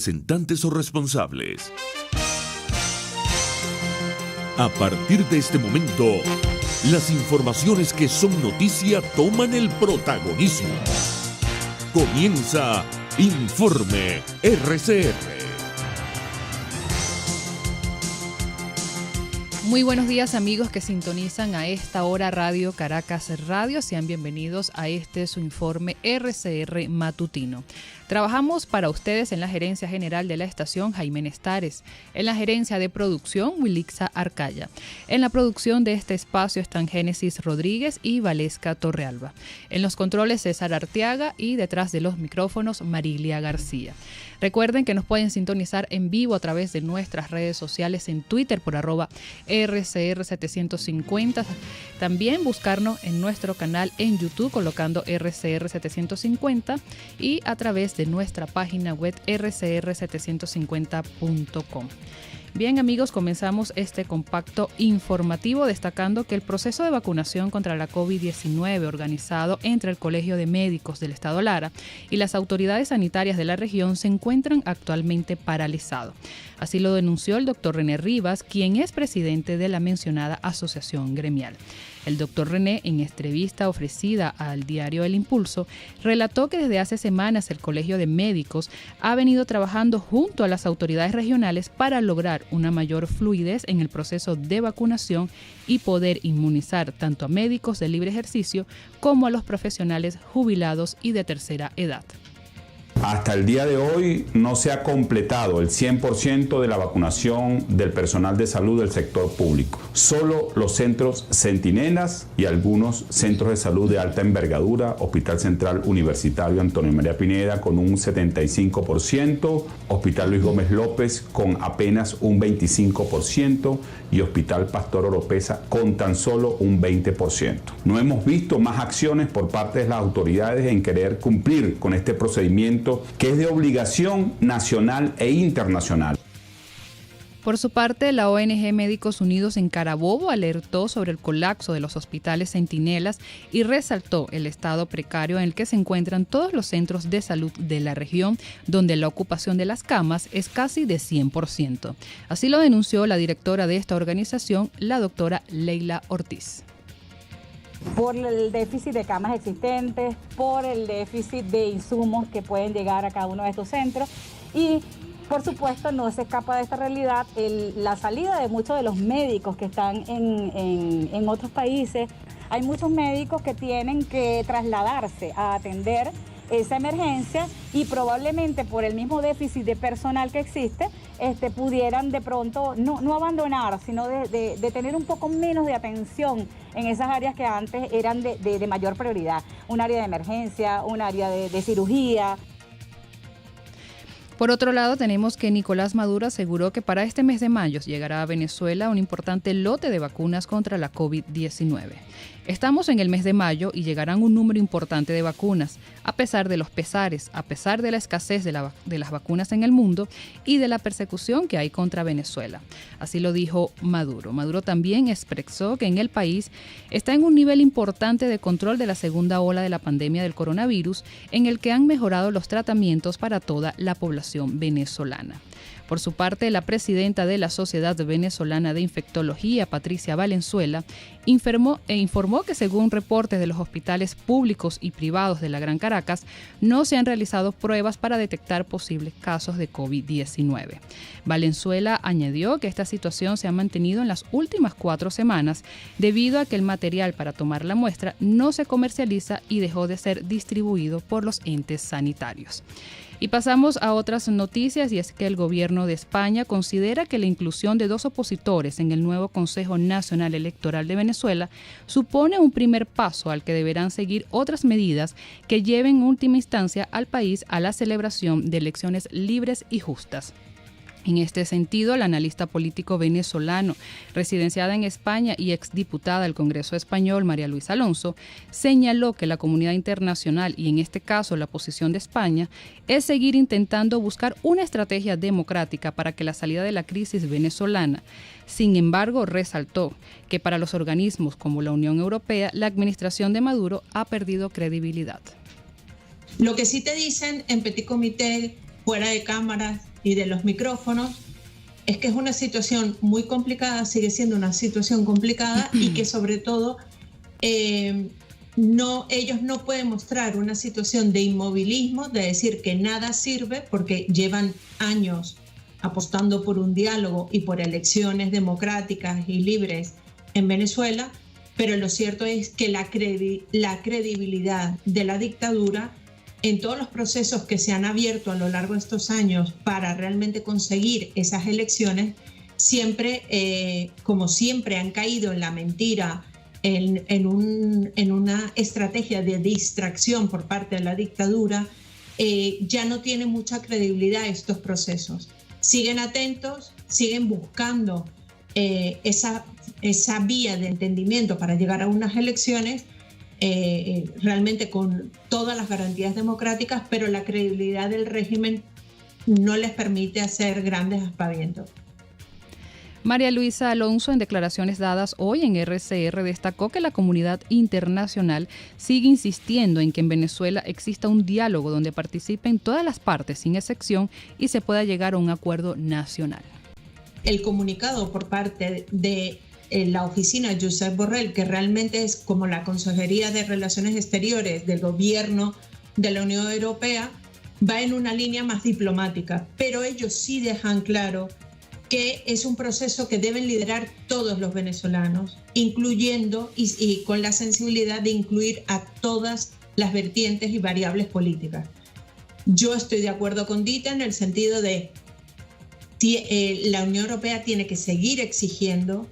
representantes o responsables. A partir de este momento, las informaciones que son noticia toman el protagonismo. Comienza Informe RCR. Muy buenos días, amigos que sintonizan a esta hora Radio Caracas Radio. Sean bienvenidos a su informe RCR matutino. Trabajamos para ustedes en la gerencia general de la estación Jaime Nestares, en la gerencia de producción Wilixa Arcaya. En la producción de este espacio están Génesis Rodríguez y Valesca Torrealba. En los controles César Arteaga y detrás de los micrófonos Marilia García. Recuerden que nos pueden sintonizar en vivo a través de nuestras redes sociales en Twitter por @RCR750. También buscarnos en nuestro canal en YouTube colocando RCR750 y a través de nuestra página web rcr750.com. Bien, amigos, comenzamos este compacto informativo destacando que el proceso de vacunación contra la COVID-19 organizado entre el Colegio de Médicos del Estado Lara y las autoridades sanitarias de la región se encuentran actualmente paralizado. Así lo denunció el doctor René Rivas, quien es presidente de la mencionada asociación gremial. El doctor René, en entrevista ofrecida al diario El Impulso, relató que desde hace semanas el Colegio de Médicos ha venido trabajando junto a las autoridades regionales para lograr una mayor fluidez en el proceso de vacunación y poder inmunizar tanto a médicos de libre ejercicio como a los profesionales jubilados y de tercera edad. Hasta el día de hoy no se ha completado el 100% de la vacunación del personal de salud del sector público. Solo los centros Centinelas y algunos centros de salud de alta envergadura, Hospital Central Universitario Antonio María Pineda con un 75%, Hospital Luis Gómez López con apenas un 25% y Hospital Pastor Oropesa con tan solo un 20%. No hemos visto más acciones por parte de las autoridades en querer cumplir con este procedimiento que es de obligación nacional e internacional. Por su parte, la ONG Médicos Unidos en Carabobo alertó sobre el colapso de los hospitales Centinelas y resaltó el estado precario en el que se encuentran todos los centros de salud de la región, donde la ocupación de las camas es casi de 100%. Así lo denunció la directora de esta organización, la doctora Leila Ortiz. Por el déficit de camas existentes, por el déficit de insumos que pueden llegar a cada uno de estos centros y, por supuesto, no se escapa de esta realidad la salida de muchos de los médicos que están en otros países. Hay muchos médicos que tienen que trasladarse a atender esa emergencia y probablemente por el mismo déficit de personal que existe, pudieran de pronto no abandonar, sino de tener un poco menos de atención en esas áreas que antes eran de mayor prioridad. Un área de emergencia, un área de cirugía. Por otro lado, tenemos que Nicolás Maduro aseguró que para este mes de mayo llegará a Venezuela un importante lote de vacunas contra la COVID-19. Estamos en el mes de mayo y llegarán un número importante de vacunas, a pesar de los pesares, a pesar de la escasez de las vacunas en el mundo y de la persecución que hay contra Venezuela. Así lo dijo Maduro. Maduro también expresó que en el país está en un nivel importante de control de la segunda ola de la pandemia del coronavirus, en el que han mejorado los tratamientos para toda la población venezolana. Por su parte, la presidenta de la Sociedad Venezolana de Infectología, Patricia Valenzuela, informó que según reportes de los hospitales públicos y privados de la Gran Caracas, no se han realizado pruebas para detectar posibles casos de COVID-19. Valenzuela añadió que esta situación se ha mantenido en las últimas 4 semanas debido a que el material para tomar la muestra no se comercializa y dejó de ser distribuido por los entes sanitarios. Y pasamos a otras noticias, y es que el gobierno de España considera que la inclusión de 2 opositores en el nuevo Consejo Nacional Electoral de Venezuela supone un primer paso al que deberán seguir otras medidas que lleven en última instancia al país a la celebración de elecciones libres y justas. En este sentido, el analista político venezolano, residenciada en España y exdiputada del Congreso Español, María Luisa Alonso, señaló que la comunidad internacional, y en este caso la posición de España, es seguir intentando buscar una estrategia democrática para que la salida de la crisis venezolana. Sin embargo, resaltó que para los organismos como la Unión Europea, la administración de Maduro ha perdido credibilidad. Lo que sí te dicen en Petit Comité, fuera de cámaras, y de los micrófonos, es que es una situación muy complicada, sigue siendo una situación complicada y que sobre todo ellos no pueden mostrar una situación de inmovilismo, de decir que nada sirve, porque llevan años apostando por un diálogo y por elecciones democráticas y libres en Venezuela, pero lo cierto es que la credibilidad de la dictadura en todos los procesos que se han abierto a lo largo de estos años para realmente conseguir esas elecciones, siempre, como siempre, han caído en la mentira, en una estrategia de distracción por parte de la dictadura. Ya no tiene mucha credibilidad estos procesos. Siguen atentos, siguen buscando esa vía de entendimiento para llegar a unas elecciones realmente con todas las garantías democráticas, pero la credibilidad del régimen no les permite hacer grandes aspavientos. María Luisa Alonso, en declaraciones dadas hoy en RCR, destacó que la comunidad internacional sigue insistiendo en que en Venezuela exista un diálogo donde participen todas las partes sin excepción y se pueda llegar a un acuerdo nacional. El comunicado por parte de la oficina Josep Borrell, que realmente es como la Consejería de Relaciones Exteriores del gobierno de la Unión Europea, va en una línea más diplomática, pero ellos sí dejan claro que es un proceso que deben liderar todos los venezolanos, incluyendo y con la sensibilidad de incluir a todas las vertientes y variables políticas. Yo estoy de acuerdo con Dita en el sentido de la Unión Europea tiene que seguir exigiendo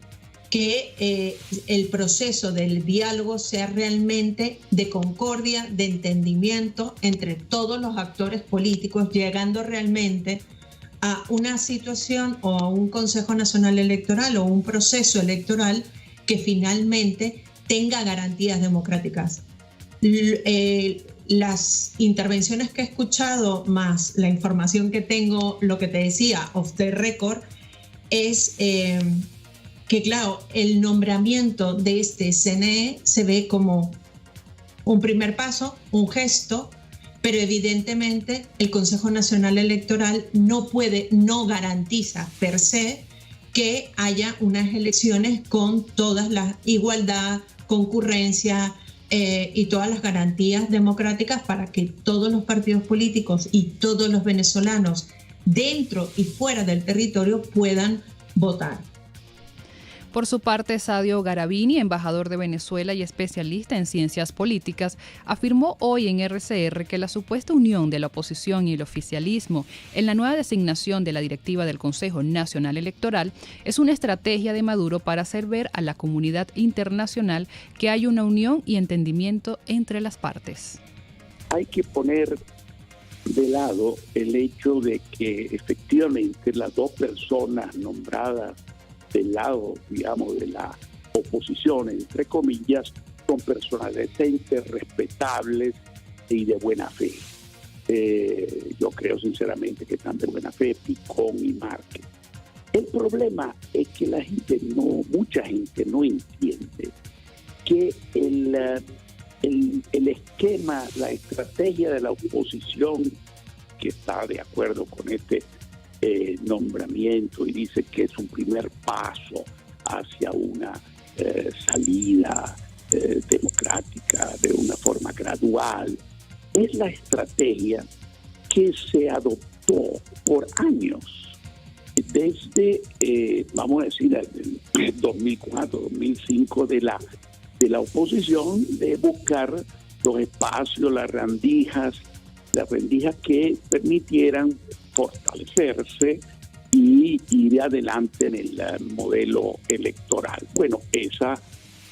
que el proceso del diálogo sea realmente de concordia, de entendimiento entre todos los actores políticos, llegando realmente a una situación o a un Consejo Nacional Electoral o un proceso electoral que finalmente tenga garantías democráticas. Las intervenciones que he escuchado, más la información que tengo, lo que te decía, off the record, es que, claro, el nombramiento de este CNE se ve como un primer paso, un gesto, pero evidentemente el Consejo Nacional Electoral no garantiza per se que haya unas elecciones con todas las igualdad, concurrencia y todas las garantías democráticas para que todos los partidos políticos y todos los venezolanos dentro y fuera del territorio puedan votar. Por su parte, Sadio Garavini, embajador de Venezuela y especialista en ciencias políticas, afirmó hoy en RCR que la supuesta unión de la oposición y el oficialismo en la nueva designación de la directiva del Consejo Nacional Electoral es una estrategia de Maduro para hacer ver a la comunidad internacional que hay una unión y entendimiento entre las partes. Hay que poner de lado el hecho de que efectivamente las dos personas nombradas del lado, digamos, de la oposición, entre comillas, son personas decentes, respetables y de buena fe. Yo creo sinceramente que están de buena fe, Picón y Márquez. El problema es que mucha gente no entiende que el esquema, la estrategia de la oposición, que está de acuerdo con este nombramiento y dice que es un primer paso hacia una salida democrática de una forma gradual, es la estrategia que se adoptó por años desde, vamos a decir, el 2004, 2005 de la oposición, de buscar los espacios, las rendijas que permitieran fortalecerse y ir adelante en el modelo electoral. Bueno, esa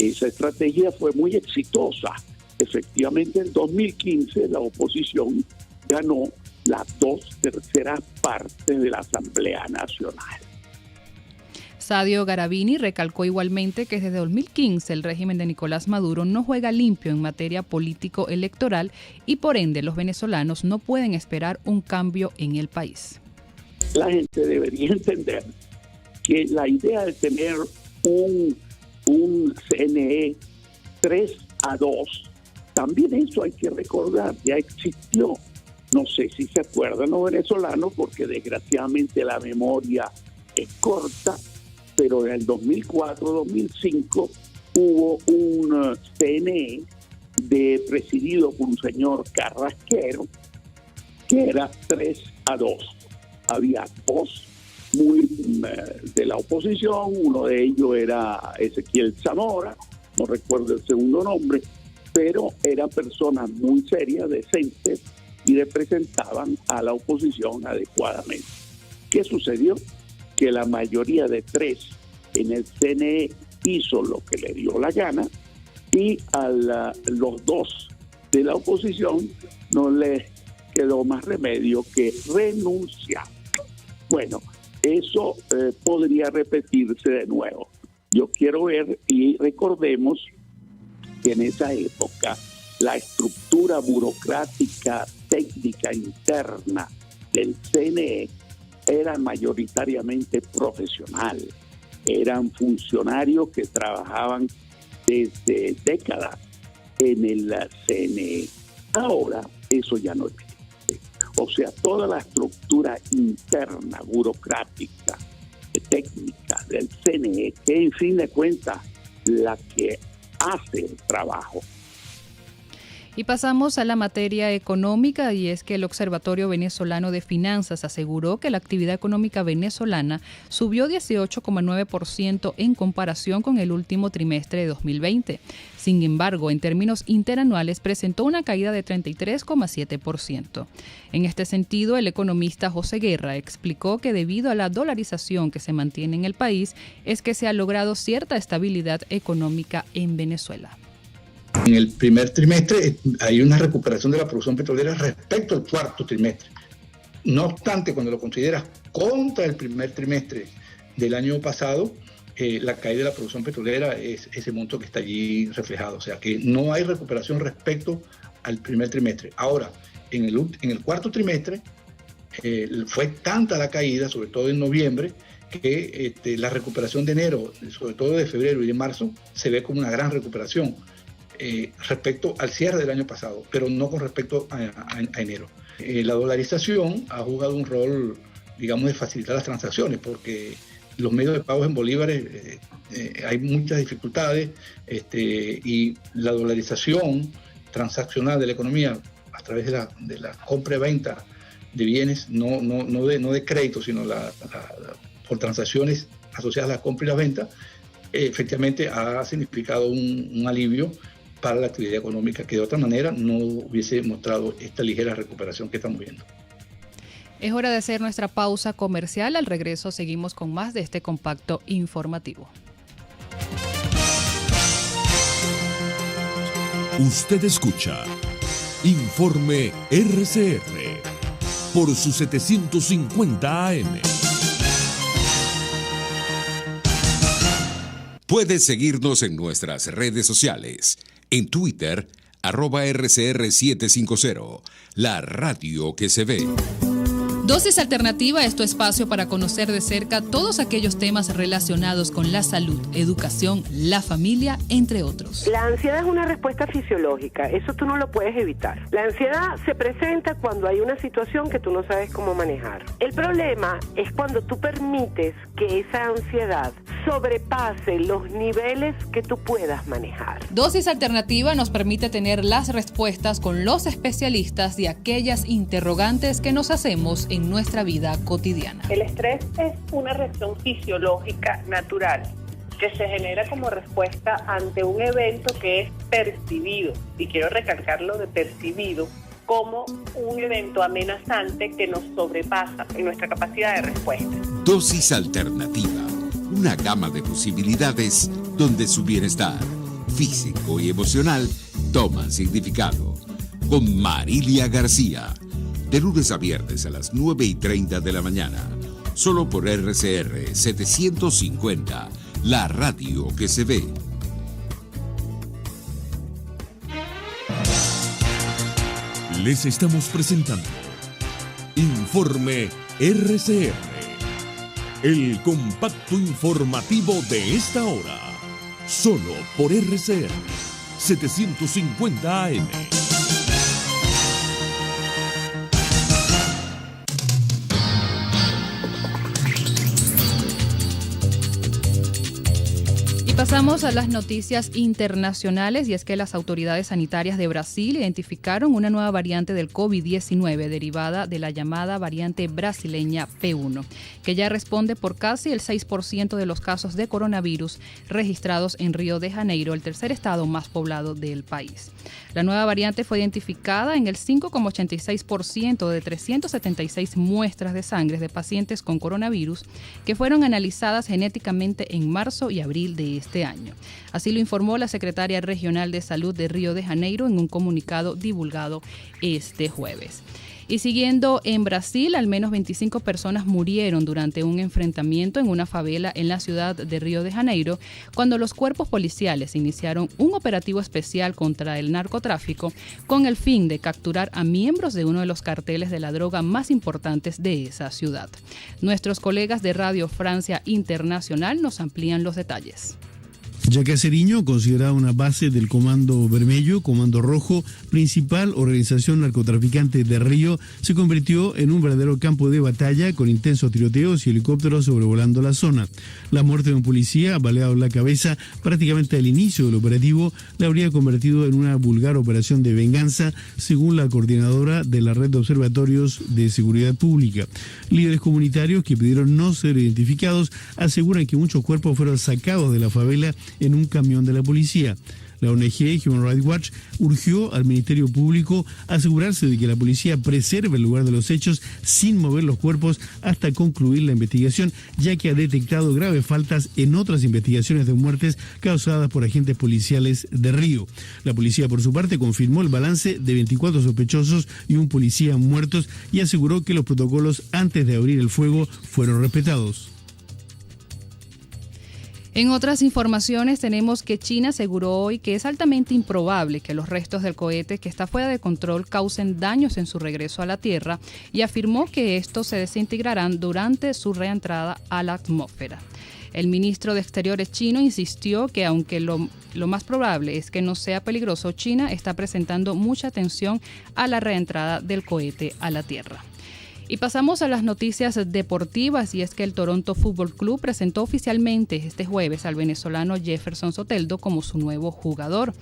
estrategia fue muy exitosa. Efectivamente, en 2015 la oposición ganó las 2/3 partes de la Asamblea Nacional. Sadio Garavini recalcó igualmente que desde 2015 el régimen de Nicolás Maduro no juega limpio en materia político-electoral y por ende los venezolanos no pueden esperar un cambio en el país. La gente debería entender que la idea de tener un CNE 3-2, también eso hay que recordar, ya existió No sé si se acuerdan los venezolanos, porque desgraciadamente la memoria es corta, pero en el 2004-2005 hubo un CNE presidido por un señor Carrasquero, que era 3-2. Había dos de la oposición, uno de ellos era Ezequiel Zamora, no recuerdo el segundo nombre, pero eran personas muy serias, decentes, y representaban a la oposición adecuadamente. ¿Qué sucedió? Que la mayoría de 3 en el CNE hizo lo que le dio la gana, y a los 2 de la oposición no les quedó más remedio que renunciar. Bueno, eso podría repetirse de nuevo. Yo quiero ver, y recordemos que en esa época la estructura burocrática técnica interna del CNE era mayoritariamente profesional. Eran funcionarios que trabajaban desde décadas en el CNE. Ahora eso ya no existe. O sea, toda la estructura interna, burocrática, técnica del CNE, que en fin de cuentas la que hace el trabajo. Y pasamos a la materia económica, y es que el Observatorio Venezolano de Finanzas aseguró que la actividad económica venezolana subió 18,9% en comparación con el último trimestre de 2020. Sin embargo, en términos interanuales presentó una caída de 33,7%. En este sentido, el economista José Guerra explicó que debido a la dolarización que se mantiene en el país, es que se ha logrado cierta estabilidad económica en Venezuela. En el primer trimestre hay una recuperación de la producción petrolera respecto al cuarto trimestre. No obstante, cuando lo consideras contra el primer trimestre del año pasado, la caída de la producción petrolera es ese monto que está allí reflejado. O sea que no hay recuperación respecto al primer trimestre. Ahora, en el cuarto trimestre fue tanta la caída, sobre todo en noviembre, que la recuperación de enero, sobre todo de febrero y de marzo, se ve como una gran recuperación. Respecto al cierre del año pasado, pero no con respecto a enero. La dolarización ha jugado un rol, digamos, de facilitar las transacciones, porque los medios de pagos en bolívares hay muchas dificultades, y la dolarización transaccional de la economía a través de la compra y venta de bienes, no de crédito, sino por transacciones asociadas a la compra y la venta, efectivamente ha significado un alivio para la actividad económica, que de otra manera no hubiese mostrado esta ligera recuperación que estamos viendo. Es hora de hacer nuestra pausa comercial. Al regreso seguimos con más de este compacto informativo. Usted escucha Informe RCR por su 750 AM. Puedes seguirnos en nuestras redes sociales. En Twitter, @RCR750, la radio que se ve. Dosis Alternativa es tu espacio para conocer de cerca todos aquellos temas relacionados con la salud, educación, la familia, entre otros. La ansiedad es una respuesta fisiológica, eso tú no lo puedes evitar. La ansiedad se presenta cuando hay una situación que tú no sabes cómo manejar. El problema es cuando tú permites que esa ansiedad sobrepase los niveles que tú puedas manejar. Dosis Alternativa nos permite tener las respuestas con los especialistas de aquellas interrogantes que nos hacemos en nuestra vida cotidiana. El estrés es una reacción fisiológica natural que se genera como respuesta ante un evento que es percibido, y quiero recalcarlo de percibido, como un evento amenazante que nos sobrepasa en nuestra capacidad de respuesta. Dosis Alternativa, una gama de posibilidades donde su bienestar físico y emocional toman significado. Con Marilia García, de lunes a viernes a las 9:30 de la mañana, solo por RCR 750, la radio que se ve. Les estamos presentando Informe RCR, el compacto informativo de esta hora, solo por RCR 750 AM. Pasamos a las noticias internacionales y es que las autoridades sanitarias de Brasil identificaron una nueva variante del COVID-19 derivada de la llamada variante brasileña P1, que ya responde por casi el 6% de los casos de coronavirus registrados en Río de Janeiro, el tercer estado más poblado del país. La nueva variante fue identificada en el 5,86% de 376 muestras de sangre de pacientes con coronavirus que fueron analizadas genéticamente en marzo y abril de este año. Así lo informó la secretaria regional de salud de Río de Janeiro en un comunicado divulgado este jueves. Y siguiendo en Brasil, al menos 25 personas murieron durante un enfrentamiento en una favela en la ciudad de Río de Janeiro, cuando los cuerpos policiales iniciaron un operativo especial contra el narcotráfico con el fin de capturar a miembros de uno de los carteles de la droga más importantes de esa ciudad. Nuestros colegas de Radio Francia Internacional nos amplían los detalles. Yacaceriño, considerada una base del Comando Vermelho, Comando Rojo, principal organización narcotraficante de Río, se convirtió en un verdadero campo de batalla con intensos tiroteos y helicópteros sobrevolando la zona. La muerte de un policía baleado en la cabeza prácticamente al inicio del operativo la habría convertido en una vulgar operación de venganza, según la coordinadora de la red de observatorios de seguridad pública. Líderes comunitarios que pidieron no ser identificados aseguran que muchos cuerpos fueron sacados de la favela en un camión de la policía. La ONG Human Rights Watch urgió al Ministerio Público a asegurarse de que la policía preserve el lugar de los hechos sin mover los cuerpos hasta concluir la investigación, ya que ha detectado graves faltas en otras investigaciones de muertes causadas por agentes policiales de Río. La policía, por su parte, confirmó el balance de 24 sospechosos y un policía muertos y aseguró que los protocolos antes de abrir el fuego fueron respetados. En otras informaciones tenemos que China aseguró hoy que es altamente improbable que los restos del cohete que está fuera de control causen daños en su regreso a la Tierra y afirmó que estos se desintegrarán durante su reentrada a la atmósfera. El ministro de Exteriores chino insistió que aunque lo más probable es que no sea peligroso, China está presentando mucha atención a la reentrada del cohete a la Tierra. Y pasamos a las noticias deportivas y es que el Toronto Football Club presentó oficialmente este jueves al venezolano Jefferson Soteldo como su nuevo jugador.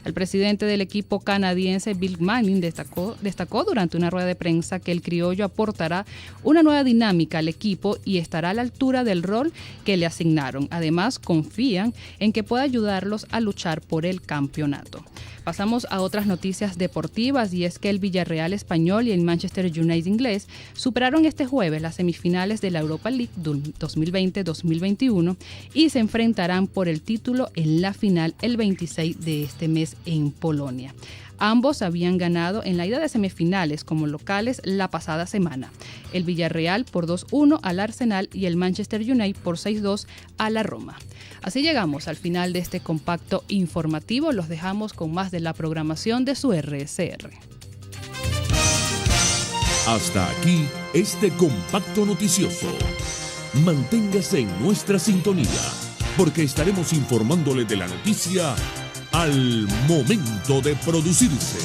El presidente del equipo canadiense Bill Manning destacó durante una rueda de prensa que el criollo aportará una nueva dinámica al equipo y estará a la altura del rol que le asignaron. Además, confían en que pueda ayudarlos a luchar por el campeonato. Pasamos a otras noticias deportivas y es que el Villarreal español y el Manchester United inglés superaron este jueves las semifinales de la Europa League 2020-2021 y se enfrentarán por el título en la final el 26 de este mes en Polonia. Ambos habían ganado en la ida de semifinales como locales la pasada semana. El Villarreal por 2-1 al Arsenal y el Manchester United por 6-2 a la Roma. Así llegamos al final de este compacto informativo. Los dejamos con más de la programación de su RSR. Hasta aquí este compacto noticioso. Manténgase en nuestra sintonía, porque estaremos informándole de la noticia al momento de producirse.